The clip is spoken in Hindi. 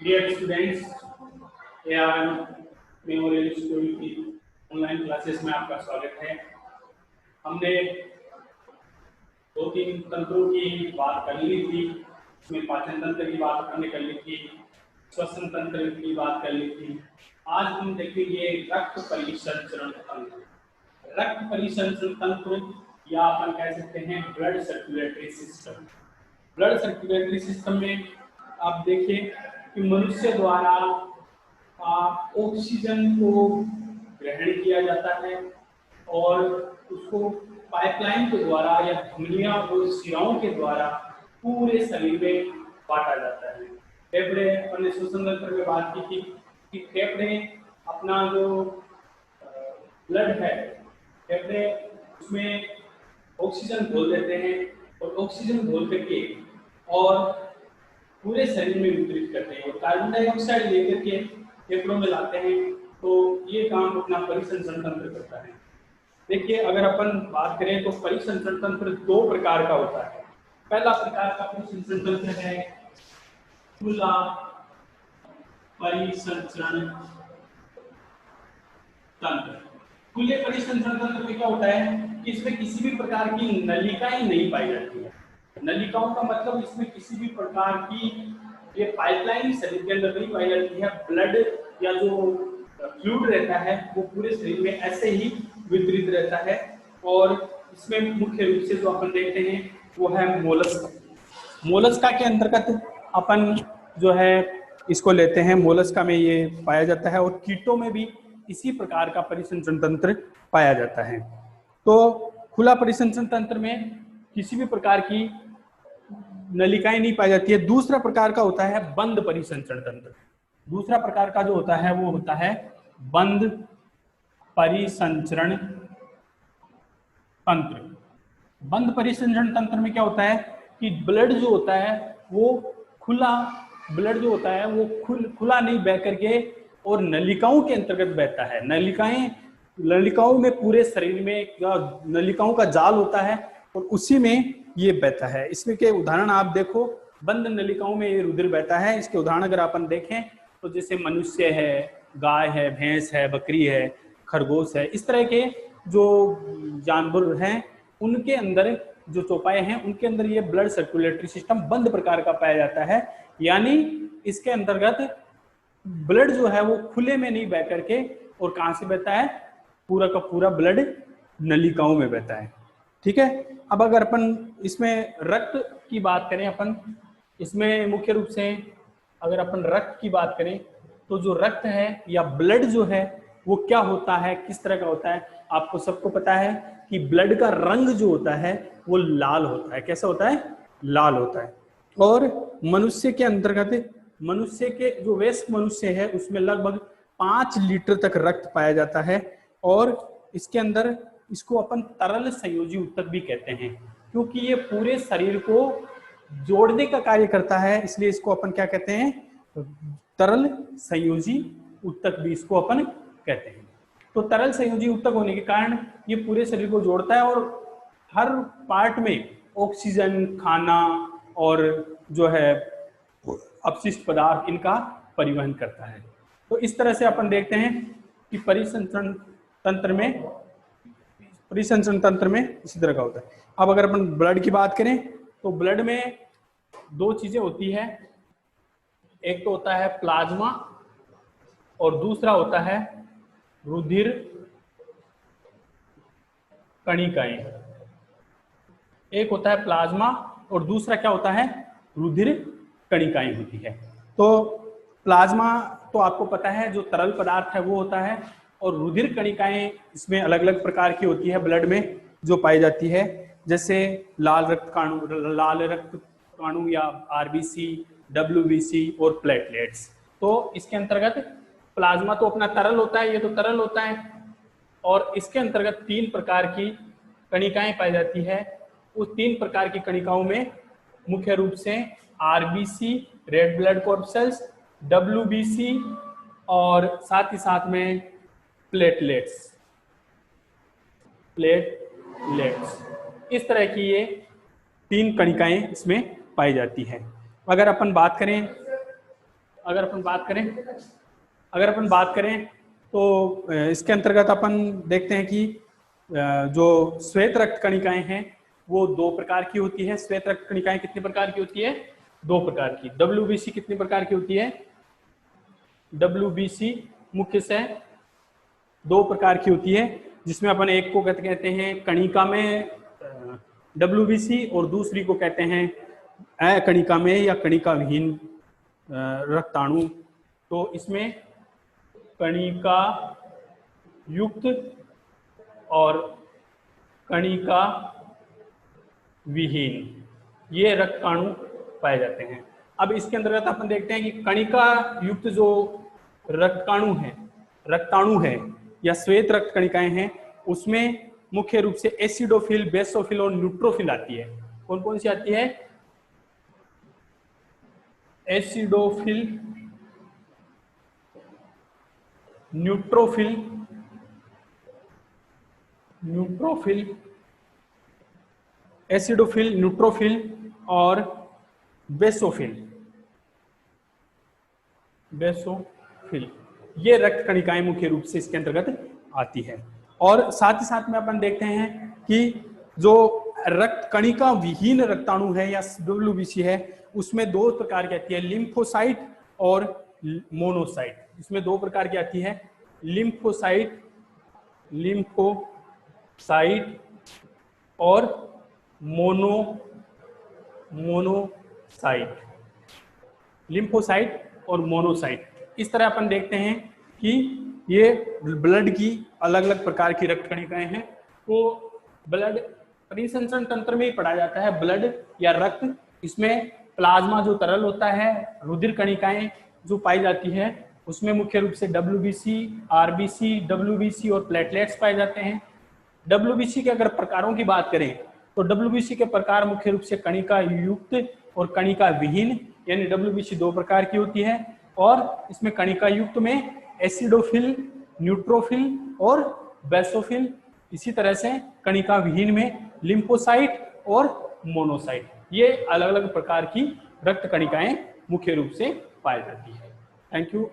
Dear students, ARM memorial school की ऑनलाइन क्लासेस में आपका स्वागत है। हमने 2-3 तंत्रों की बात कर ली थी। उसमें पाचन तंत्र की बात हमने कर ली थी, श्वसन तंत्र की बात कर ली थी। आज हम देखेंगे रक्त परिसंचरण तंत्र। रक्त परिसंचरण तंत्र या अपन कह सकते हैं blood circulatory system. Blood circulatory system में आप देखिए कि मनुष्य द्वारा ऑक्सीजन को ग्रहण किया जाता है और उसको पाइपलाइन के द्वारा या धमनियां और शिराओं के द्वारा पूरे शरीर में बांटा जाता है। फेफड़े, अपने श्वसन तंत्र में बात की थी कि फेफड़े अपना जो ब्लड है, फेफड़े उसमें ऑक्सीजन घोल देते हैं और ऑक्सीजन घोल करके और पूरे शरीर में वितरित करते हैं और कार्बन डाइऑक्साइड लेकर के फेफड़ों में लाते हैं। तो ये काम अपना परिसंचरण तंत्र करता है। देखिए, अगर अपन बात करें तो परिसंचरण तंत्र 2 प्रकार का होता है। पहला प्रकार का परिसंचरण तंत्र है खुला परिसंचरण तंत्र। खुले परिसंचरण तंत्र में क्या होता है कि इसमें किसी भी प्रकार की नलिकाएं नहीं पाई जाती है। नलिकाओं का मतलब इसमें किसी भी प्रकार की ये पाइपलाइन शरीर के अंदर नहीं पाई जाती है। ब्लड या जो फ्लूइड रहता है वो पूरे शरीर में ऐसे ही वितरित रहता है और इसमें मुख्य रूप से जो अपन देखते हैं वो है मोलस्का। मोलस्का के अंतर्गत अपन जो है इसको लेते हैं। मोलस्का में ये पाया जाता है और कीटों में भी इसी प्रकार का परिसंचरण तंत्र पाया जाता है। तो खुला परिसंचरण तंत्र में किसी भी प्रकार की नलिकाएं नहीं पाई जाती है। दूसरा प्रकार का होता है बंद परिसंचरण तंत्र। दूसरा प्रकार का जो होता है वो होता है बंद परिसंचरण तंत्र। बंद परिसंचरण तंत्र में क्या होता है कि ब्लड जो होता है वो खुला, ब्लड जो होता है वो खुला नहीं बह करके और नलिकाओं के अंतर्गत बहता है। नलिकाओं में पूरे शरीर में नलिकाओं का जाल होता है और उसी में ये बहता है। इसमें के उदाहरण आप देखो, बंद नलिकाओं में ये रुधिर बहता है। इसके उदाहरण अगर अपन देखें तो जैसे मनुष्य है, गाय है, भैंस है, बकरी है, खरगोश है, इस तरह के जो जानवर हैं उनके अंदर जो चौपाए हैं उनके अंदर ये ब्लड सर्कुलेटरी सिस्टम बंद प्रकार का पाया जाता है। यानी इसके अंतर्गत ब्लड जो है वो खुले में नहीं बह करके और कहां से बहता है, पूरा का पूरा ब्लड नलिकाओं में बहता है। ठीक है। अब अगर अपन इसमें रक्त की बात करें, अपन इसमें मुख्य रूप से अगर अपन रक्त की बात करें तो जो रक्त है या ब्लड जो है वो क्या होता है, किस तरह का होता है। आपको सबको पता है कि ब्लड का रंग जो होता है वो लाल होता है। कैसा होता है? लाल होता है। और मनुष्य के अंतर्गत, मनुष्य के जो वयस्क मनुष्य है उसमें लगभग 5 लीटर तक रक्त पाया जाता है और इसके अंदर इसको अपन तरल संयोजी ऊतक भी कहते हैं क्योंकि ये पूरे शरीर को जोड़ने का कार्य करता है। इसलिए इसको अपन क्या कहते हैं? तरल संयोजी ऊतक भी इसको अपन कहते हैं। तो तरल संयोजी ऊतक होने के कारण ये पूरे शरीर को जोड़ता है और हर पार्ट में ऑक्सीजन, खाना और जो है अपशिष्ट पदार्थ इनका परिवहन करता है। तो इस तरह से अपन देखते हैं कि परिसंचरण तंत्र में इसी तरह का होता है। अब अगर अपन ब्लड की बात करें तो ब्लड में 2 चीजें होती है। एक तो होता है प्लाज्मा और दूसरा होता है रुधिर कणिकाएं। एक होता है प्लाज्मा और दूसरा क्या होता है? रुधिर कणिकाएं होती है। तो प्लाज्मा तो आपको पता है जो तरल पदार्थ है वो होता है और रुधिर कणिकाएं इसमें अलग अलग प्रकार की होती है ब्लड में जो पाई जाती है, जैसे लाल रक्त काणु या आरबीसी, डब्ल्यूबीसी और प्लेटलेट्स। तो इसके अंतर्गत प्लाज्मा तो अपना तरल होता है, ये तो तरल होता है और इसके अंतर्गत 3 प्रकार की कणिकाएं पाई जाती है। उस 3 प्रकार की कणिकाओं में मुख्य रूप से RBC, red blood corpuscles, WBC और साथ ही साथ में प्लेटलेट्स। इस तरह की ये 3 कणिकाएं इसमें पाई जाती है। अगर अपन बात करें अगर अपन बात करें तो इसके अंतर्गत अपन देखते हैं कि जो श्वेत रक्त कणिकाएं हैं वो 2 प्रकार की होती है। श्वेत रक्त कणिकाएं कितने प्रकार की होती है? 2 प्रकार की। WBC कितने प्रकार की होती है? WBC मुख्य से 2 प्रकार की होती है, जिसमें अपन एक को कहते हैं कणिका में WBC और दूसरी को कहते हैं अकणिका में या कणिका विहीन रक्ताणु। तो इसमें कणिका युक्त और कणिका विहीन ये रक्ताणु पाए जाते हैं। अब इसके अंतर्गत अपन देखते हैं कि कणिका युक्त जो रक्ताणु है या श्वेत रक्त कणिकाएं हैं, उसमें मुख्य रूप से एसिडोफिल, बेसोफिल और न्यूट्रोफिल आती है। कौन कौन सी आती है? एसिडोफिल, न्यूट्रोफिल एसिडोफिल, न्यूट्रोफिल और बेसोफिल ये रक्त कणिकाएं मुख्य रूप से इसके अंतर्गत आती है। और साथ ही साथ में अपन देखते हैं कि जो रक्त कणिका विहीन रक्ताणु है या WBC है, उसमें 2 प्रकार की आती है, लिम्फोसाइट और मोनोसाइट। इसमें 2 प्रकार की आती है, लिम्फोसाइट और मोनोसाइट। लिम्फोसाइट और मोनोसाइट। इस तरह अपन देखते हैं कि ये ब्लड की अलग अलग प्रकार की रक्त कणिकाएं हैं। तो ब्लड परिसंचरण तंत्र में ही पढ़ा जाता है, ब्लड या रक्त। इसमें प्लाज्मा जो तरल होता है, रुधिर कणिकाएं जो पाई जाती है, उसमें मुख्य रूप से WBC, RBC, WBC और प्लेटलेट्स पाए जाते हैं। WBC के अगर प्रकारों की बात करें तो WBC के प्रकार मुख्य रूप से कणिका युक्त और कणिका विहीन, यानी WBC 2 प्रकार की होती है। और इसमें कणिका युक्त में एसिडोफिल, न्यूट्रोफिल और बेसोफिल। इसी तरह से कणिका विहीन में लिम्फोसाइट और मोनोसाइट। ये अलग अलग प्रकार की रक्त कणिकाएं मुख्य रूप से पाई जाती है। Thank you.